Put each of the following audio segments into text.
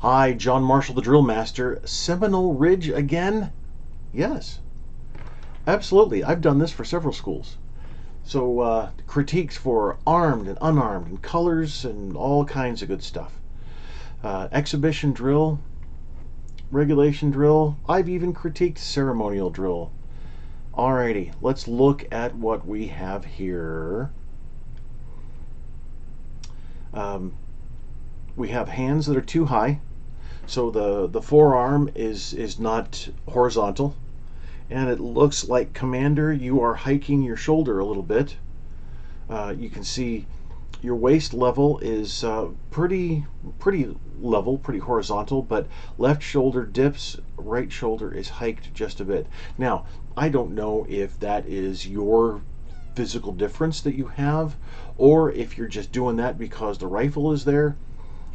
Hi, John Marshall, the DrillMaster. Seminole Ridge again? Yes, absolutely. I've done this for several schools. So, critiques for armed and unarmed, and colors, and all kinds of good stuff. Exhibition drill, regulation drill. I've even critiqued ceremonial drill. Alrighty, let's look at what we have here. Um, we have hands that are too high. So the forearm is not horizontal, and it looks like, Commander, you are hiking your shoulder a little bit. You can see your waist level is pretty level, pretty horizontal, but left shoulder dips, right shoulder is hiked just a bit. Now, I don't know if that is your physical difference that you have, or if you're just doing that because the rifle is there,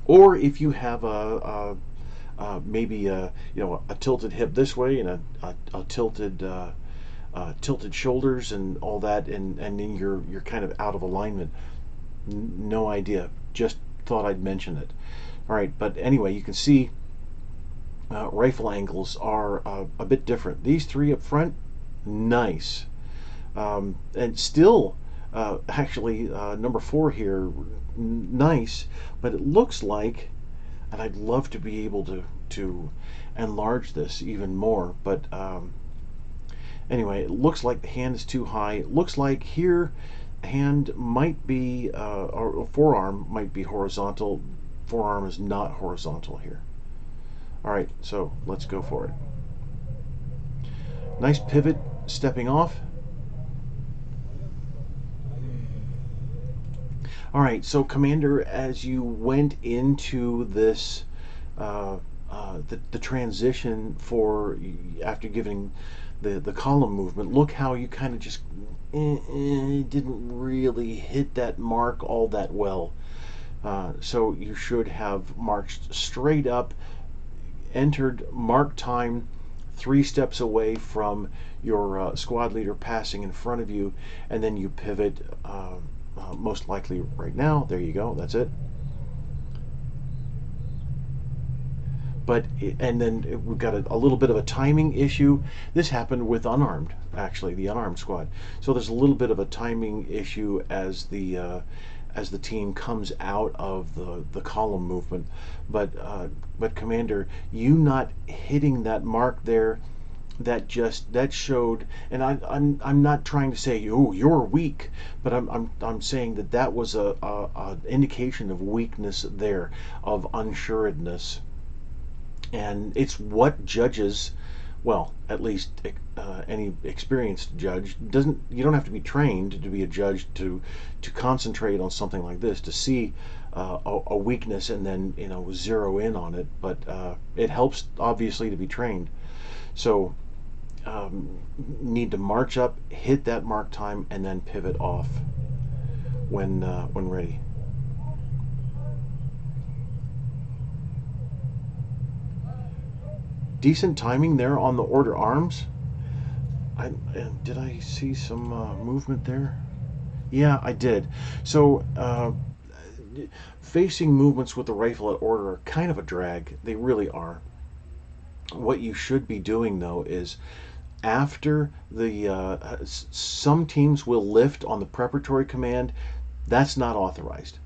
or if you have maybe a tilted hip this way and a tilted shoulders and all that, and then you're kind of out of alignment. No idea. Just thought I'd mention it. All right, but anyway, you can see rifle angles are a bit different. These three up front, nice, and still actually number 4 here, nice, but it looks like, and I'd love to be able to enlarge this even more, but anyway, it looks like the hand is too high. It looks like here hand might be or forearm might be horizontal. Forearm is not horizontal here. All right, so let's go for it. Nice pivot stepping off. All right, so Commander, as you went into this the transition for after giving the column movement, look how you kind of just didn't really hit that mark all that well. So you should have marched straight up, entered mark time 3 steps away from your squad leader passing in front of you, and then you pivot, most likely right now. There you go, that's it. But and then we've got a little bit of a timing issue. This happened with unarmed, actually, the unarmed squad. So there's a little bit of a timing issue as the team comes out of the column movement. But Commander, you not hitting that mark there, that showed, and I'm not trying to say, oh, you're weak, but I'm saying that was a indication of weakness there, of unsuredness. And it's what judges, well, at least any experienced judge doesn't. You don't have to be trained to be a judge to concentrate on something like this, to see a weakness and then zero in on it. But it helps, obviously, to be trained. So need to march up, hit that mark time, and then pivot off when ready. Decent timing there on the order arms. Did I see some movement there? Yeah, I did. So facing movements with the rifle at order are kind of a drag. They really are. What you should be doing, though, is after some teams will lift on the preparatory command. That's not authorized.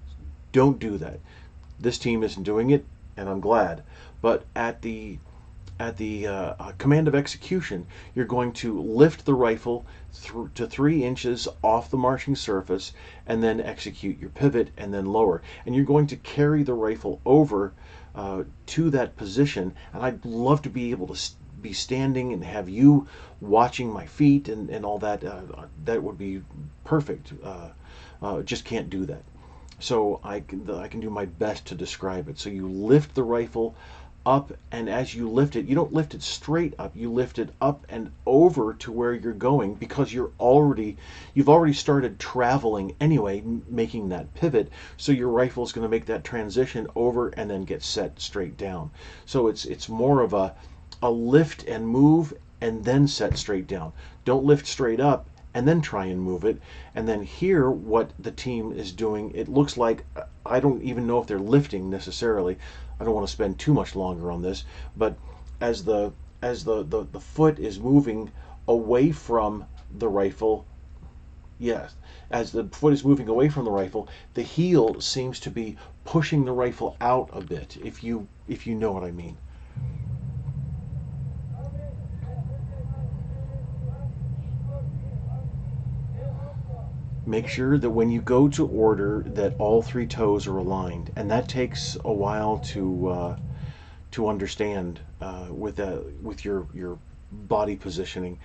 Don't do that. This team isn't doing it, and I'm glad. But at the command of execution, you're going to lift the rifle to 3 inches off the marching surface, and then execute your pivot, and then lower. And you're going to carry the rifle over to that position. And I'd love to be able to be standing and have you watching my feet and all that. That would be perfect. Just can't do that. So I can do my best to describe it. So you lift the rifle up, and as you lift it, you don't lift it straight up, you lift it up and over to where you're going, because you've already started traveling anyway, making that pivot. So your rifle is going to make that transition over and then get set straight down. So it's more of a lift and move and then set straight down. Don't lift straight up and then try and move it. And then here, what the team is doing, it looks like, I don't even know if they're lifting necessarily. I don't want to spend too much longer on this, but as the foot is moving away from the rifle, yes, as the foot is moving away from the rifle, the heel seems to be pushing the rifle out a bit, if you know what I mean. Make sure that when you go to order that all three toes are aligned, and that takes a while to understand with your body positioning.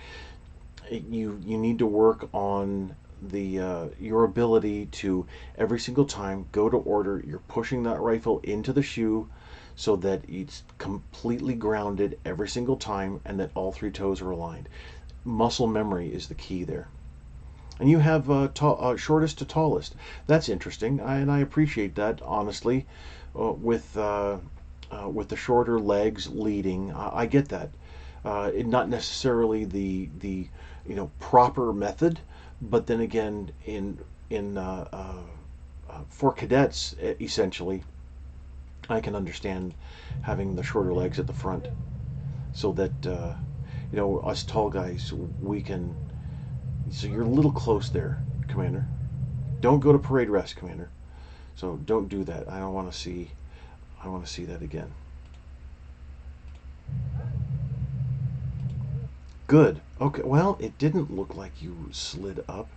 You need to work on the your ability to, every single time go to order, you're pushing that rifle into the shoe so that it's completely grounded every single time, and that all three toes are aligned. Muscle memory is the key there. And you have shortest to tallest. That's interesting, and I appreciate that, honestly. With the shorter legs leading, I get that. Not necessarily the proper method, but then again, in for cadets, essentially, I can understand having the shorter legs at the front, so that us tall guys, we can. So you're a little close there, Commander. Don't go to parade rest, Commander. So don't do that. I don't want to see. I want to see that again. Good. Okay. Well, it didn't look like you slid up.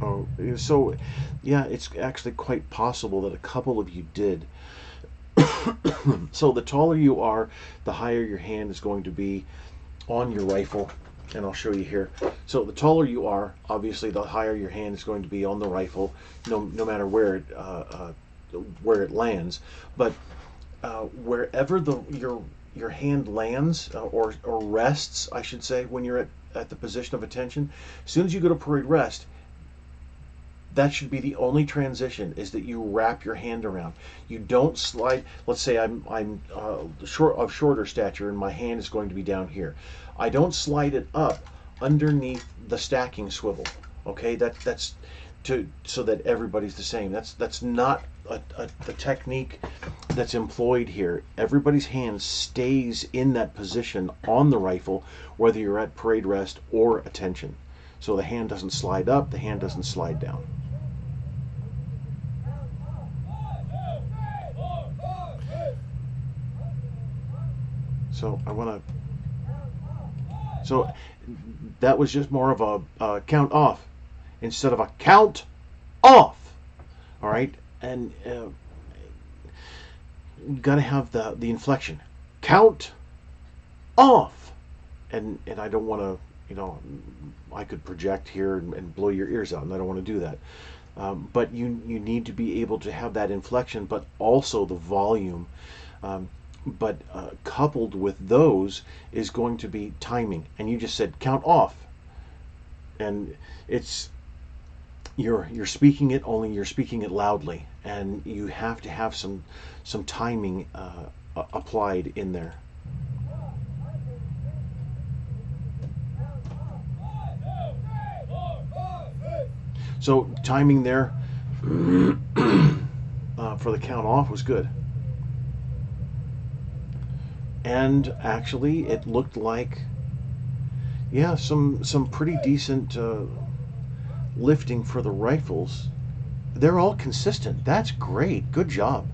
Oh, so yeah, it's actually quite possible that a couple of you did. So the taller you are, the higher your hand is going to be on your rifle, and I'll show you here. So the taller you are, obviously, the higher your hand is going to be on the rifle, no matter where it lands. But wherever your hand lands, or rests, I should say, when you're at the position of attention, as soon as you go to parade rest, that should be the only transition, is that you wrap your hand around. You don't slide. Let's say I'm shorter stature, and my hand is going to be down here. I don't slide it up underneath the stacking swivel. Okay, that's so that everybody's the same. That's not the technique that's employed here. Everybody's hand stays in that position on the rifle, whether you're at parade rest or attention. So the hand doesn't slide up, the hand doesn't slide down. So I want to. So that was just more of a count off instead of a count off. All right, and you got to have the inflection. Count off, and I don't want to. I could project here and blow your ears out, and I don't want to do that. But you need to be able to have that inflection, but also the volume. But coupled with those is going to be timing. And you just said count off, and you're speaking it, only you're speaking it loudly, and you have to have some timing applied in there. So timing there for the count off was good. And actually, it looked like, yeah, some pretty decent lifting for the rifles. They're all consistent. That's great. Good job.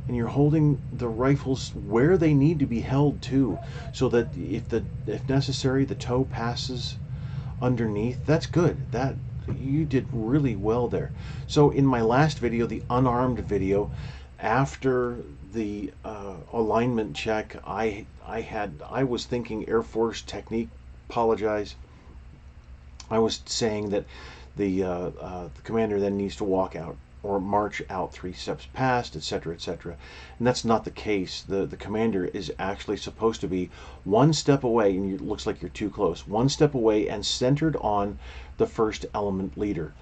And you're holding the rifles where they need to be held too, so that if necessary, the toe passes underneath. That's good. That you did really well there. So in my last video, the unarmed video, after the alignment check, I was thinking Air Force technique. Apologize. I was saying that the commander then needs to walk out or march out 3 steps past, etc., etc. And that's not the case. The commander is actually supposed to be 1 step away, and it looks like you're too close. 1 step away and centered on the first element leader,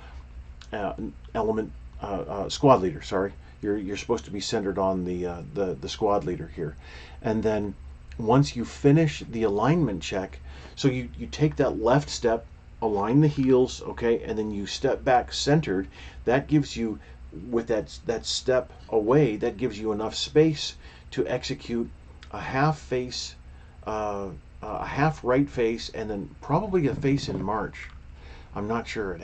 squad leader. Sorry, you're supposed to be centered on the squad leader here. And then once you finish the alignment check, so you take that left step, align the heels, okay, and then you step back centered. That gives you, with that step away, that gives you enough space to execute a half face, a half right face, and then probably a face in march. I'm not sure.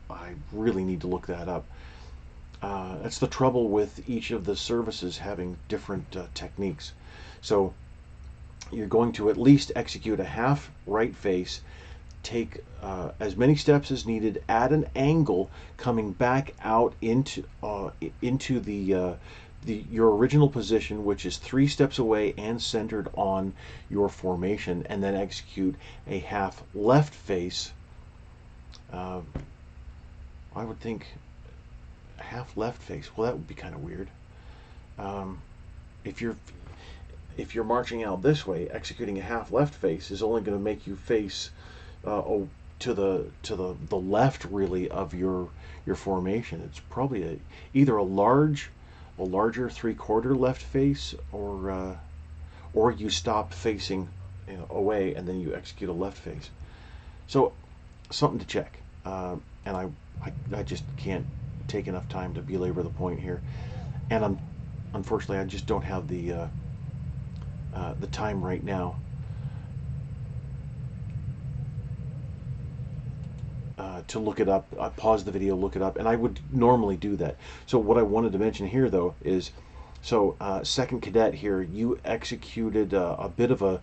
I really need to look that up. That's the trouble with each of the services having different techniques. So you're going to at least execute a half right face, take as many steps as needed at an angle, coming back out into your original position, which is 3 steps away and centered on your formation, and then execute a half left face. I would think half left face. Well, that would be kind of weird. If you're marching out this way, executing a half left face is only going to make you face to the left, really, of your formation. It's probably either a larger 3/4 left face, or you stop facing, away, and then you execute a left face. So something to check. And I just can't take enough time to belabor the point here. And unfortunately, I just don't have the time right now to look it up. I pause the video, look it up, and I would normally do that. So what I wanted to mention here, though, is second cadet here, you executed a bit of a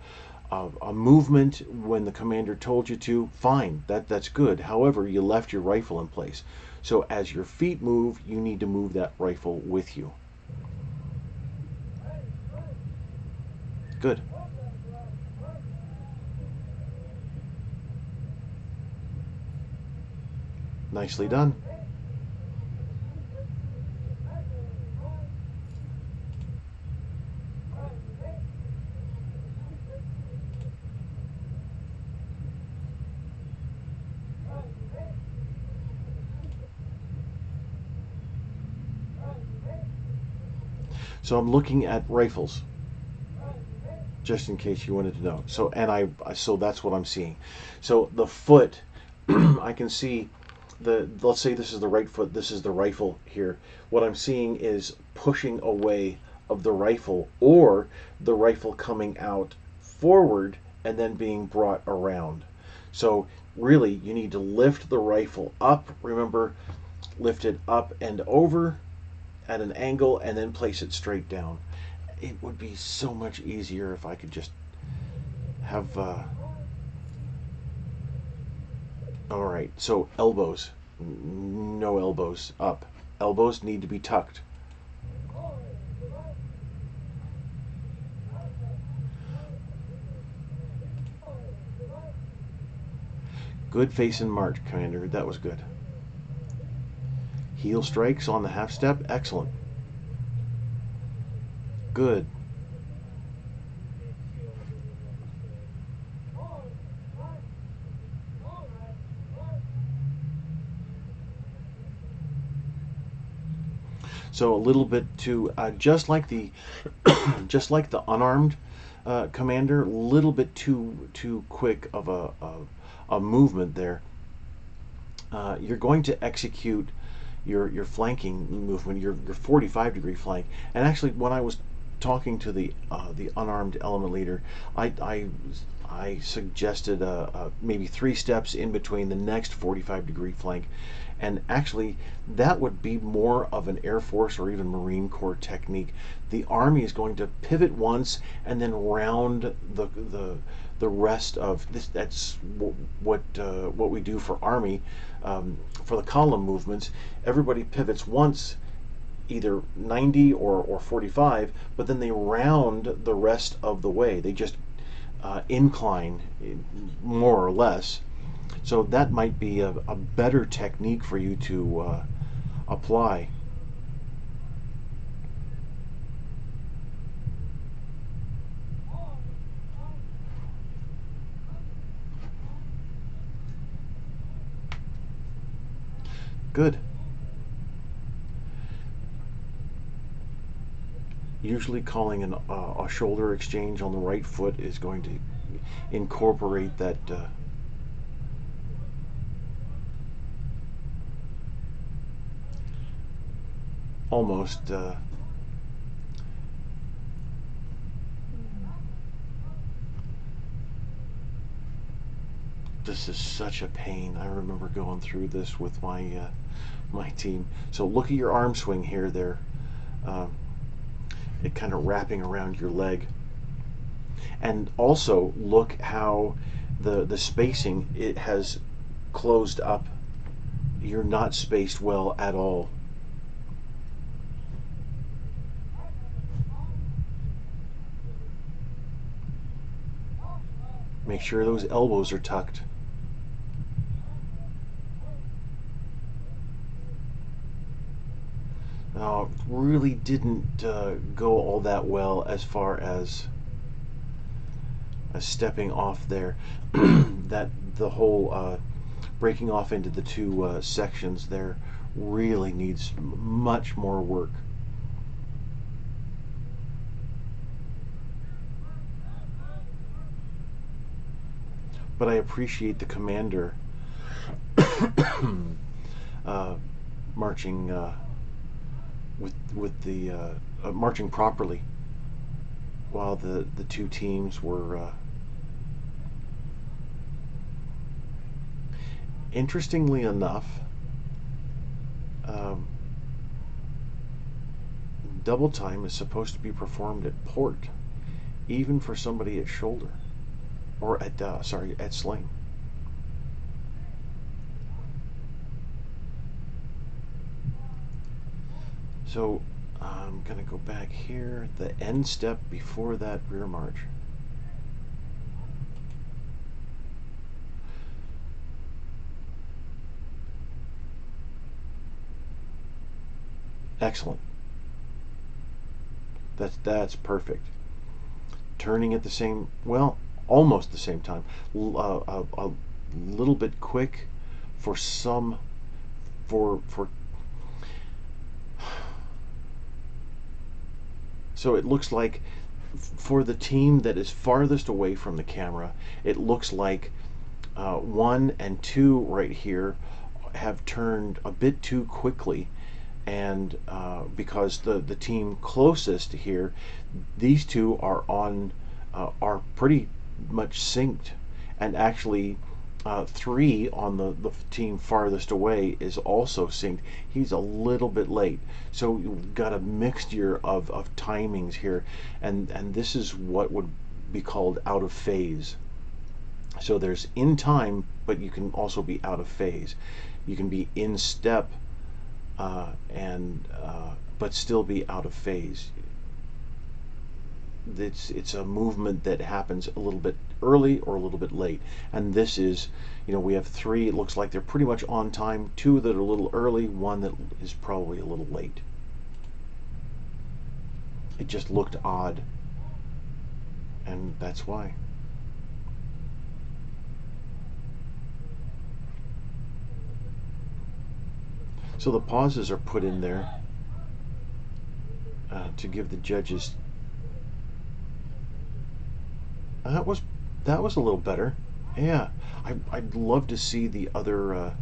movement when the commander told you to. Fine, that's good. However, you left your rifle in place. So as your feet move, you need to move that rifle with you. Good. Nicely done. So I'm looking at rifles, just in case you wanted to know. So that's what I'm seeing. So the foot, I can see let's say this is the right foot, this is the rifle here. What I'm seeing is pushing away of the rifle, or the rifle coming out forward and then being brought around. So really, you need to lift the rifle up. Remember, lift it up and over at an angle, and then place it straight down. It would be so much easier if I could just have all right, so elbows, no elbows up. Elbows need to be tucked. Good face and march, Commander. That was good. Heel strikes on the half step. Excellent. Good. So a little bit to just like the unarmed commander, a little bit too quick of a movement there. You're going to execute your flanking movement, your 45-degree flank. And actually, when I was talking to the unarmed element leader, I suggested maybe 3 steps in between the next 45-degree flank. And actually, that would be more of an Air Force or even Marine Corps technique. The Army is going to pivot once and then round the rest of this. That's what we do for Army. For the column movements, everybody pivots once, either 90 or 45, but then they round the rest of the way. They just incline more or less. So that might be a better technique for you to apply. Good. Usually calling a shoulder exchange on the right foot is going to incorporate that almost this is such a pain. I remember going through this with my team. So look at your arm swing here there. It kind of wrapping around your leg. And also look how the spacing, it has closed up. You're not spaced well at all. Make sure those elbows are tucked. Really didn't go all that well as far as stepping off there. That the whole breaking off into the two sections there really needs much more work. But I appreciate the commander marching with the marching properly while the two teams were interestingly enough, double time is supposed to be performed at port, even for somebody at shoulder, or at at sling. So I'm gonna go back here, the end step before that rear march. Excellent. That's perfect. Turning at the same, well, almost the same time. A little bit quick for some, for so it looks like for the team that is farthest away from the camera, it looks like 1 and 2 right here have turned a bit too quickly, and because the team closest here, these two are pretty much synced, and actually 3 on the team farthest away is also synced. He's a little bit late, so you've got a mixture of timings here, and this is what would be called out of phase. So there's in time, but you can also be out of phase. You can be in step but still be out of phase. It's a movement that happens a little bit early or a little bit late, and this is, we have 3, it looks like they're pretty much on time, 2 that are a little early, 1 that is probably a little late. It just looked odd, and that's why. So the pauses are put in there to give the judges. That was a little better. Yeah, I'd love to see the other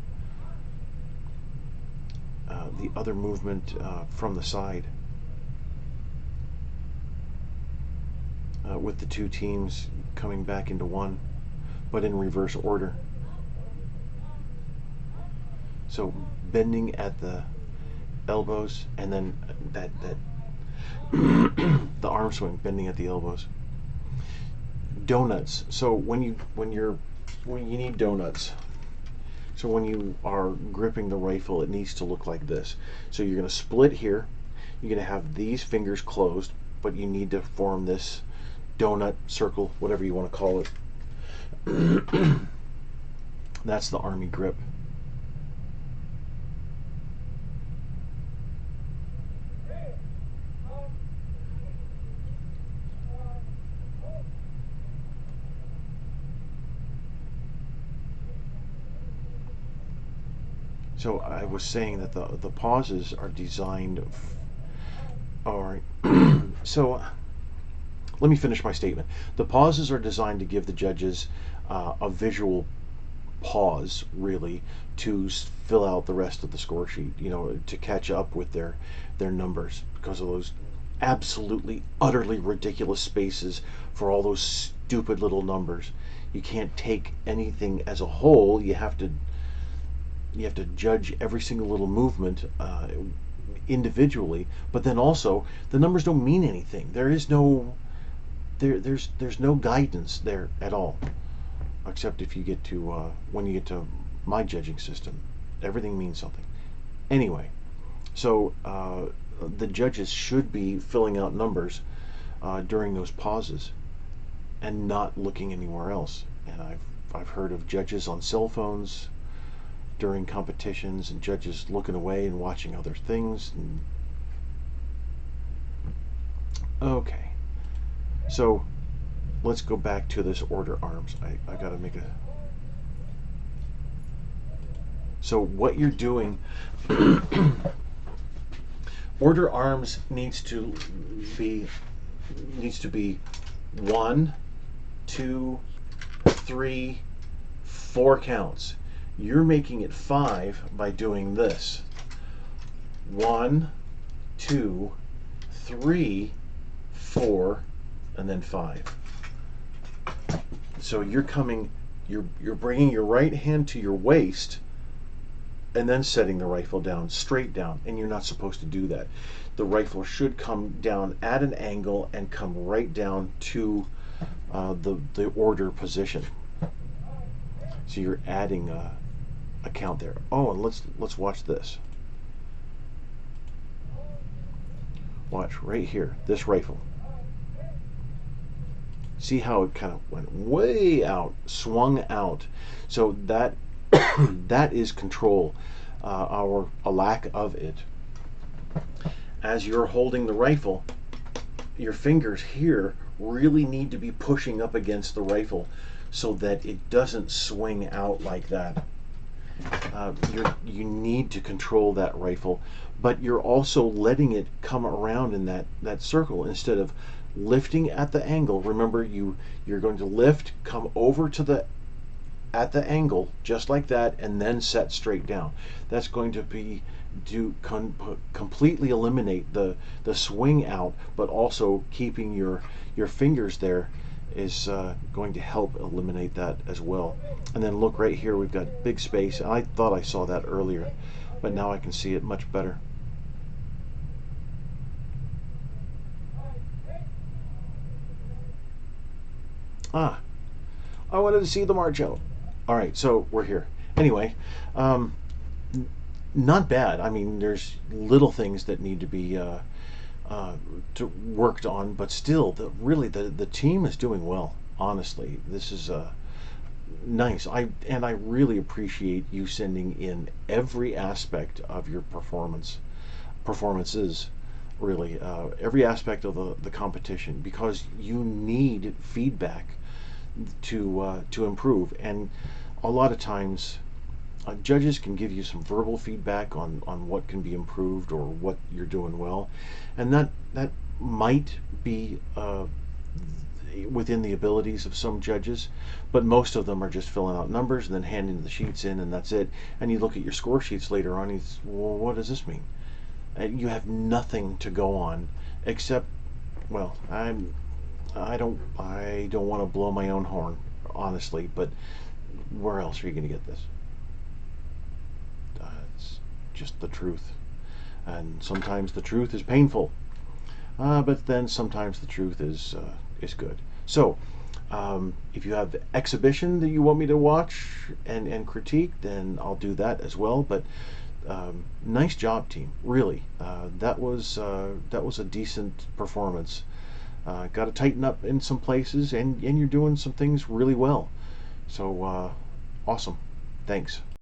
movement from the side with the two teams coming back into one, but in reverse order. So bending at the elbows, and then that the arm swing, bending at the elbows. Donuts. So when you need donuts. So when you are gripping the rifle, it needs to look like this. So you're going to split here. You're going to have these fingers closed, but you need to form this donut, circle, whatever you want to call it. That's the Army grip. So I was saying that the pauses are designed So let me finish my statement. The pauses are designed to give the judges a visual pause, really, to fill out the rest of the score sheet. To catch up with their numbers because of those absolutely, utterly ridiculous spaces for all those stupid little numbers. You can't take anything as a whole. You have to judge every single little movement individually, but then also the numbers don't mean anything. There's no guidance there at all, except if you get to when you get to my judging system, everything means something. Anyway, so the judges should be filling out numbers during those pauses and not looking anywhere else. And I've heard of judges on cell phones during competitions and judges looking away and watching other things. Okay, so let's go back to this order arms. I gotta make a. So what you're doing, order arms needs to be 1, 2, 3, 4 counts. You're making it 5 by doing this. 1, 2, 3, 4, and then 5. So you're bringing your right hand to your waist and then setting the rifle down, straight down, and you're not supposed to do that. The rifle should come down at an angle and come right down to the order position. So you're adding a count there. Oh, and let's watch this. Watch right here, this rifle. See how it kind of went way out, swung out. So that that is control, or a lack of it. As you're holding the rifle, your fingers here really need to be pushing up against the rifle so that it doesn't swing out like that. You need to control that rifle, but you're also letting it come around in that circle instead of lifting at the angle. Remember, you're going to lift, come over to at the angle just like that, and then set straight down. That's going to completely eliminate the swing out, but also keeping your fingers there is going to help eliminate that as well. And then look right here, we've got big space, and I thought I saw that earlier, but now I can see it much better. I wanted to see the march out. All right, so we're here. Anyway, not bad. I mean, there's little things that need to be worked on, but still, the team is doing well. Honestly, this is nice. I really appreciate you sending in every aspect of your performances. Really, every aspect of the competition, because you need feedback to improve. And a lot of times judges can give you some verbal feedback on what can be improved or what you're doing well, and that might be within the abilities of some judges, but most of them are just filling out numbers and then handing the sheets in, and that's it. And you look at your score sheets later on, and well, what does this mean? And you have nothing to go on except, well, I don't want to blow my own horn, honestly, but where else are you going to get this? It's just the truth, and sometimes the truth is painful, but then sometimes the truth is good. So, if you have exhibition that you want me to watch and critique, then I'll do that as well. But nice job, team. Really, that was a decent performance. Got to tighten up in some places, and you're doing some things really well. So awesome. Thanks.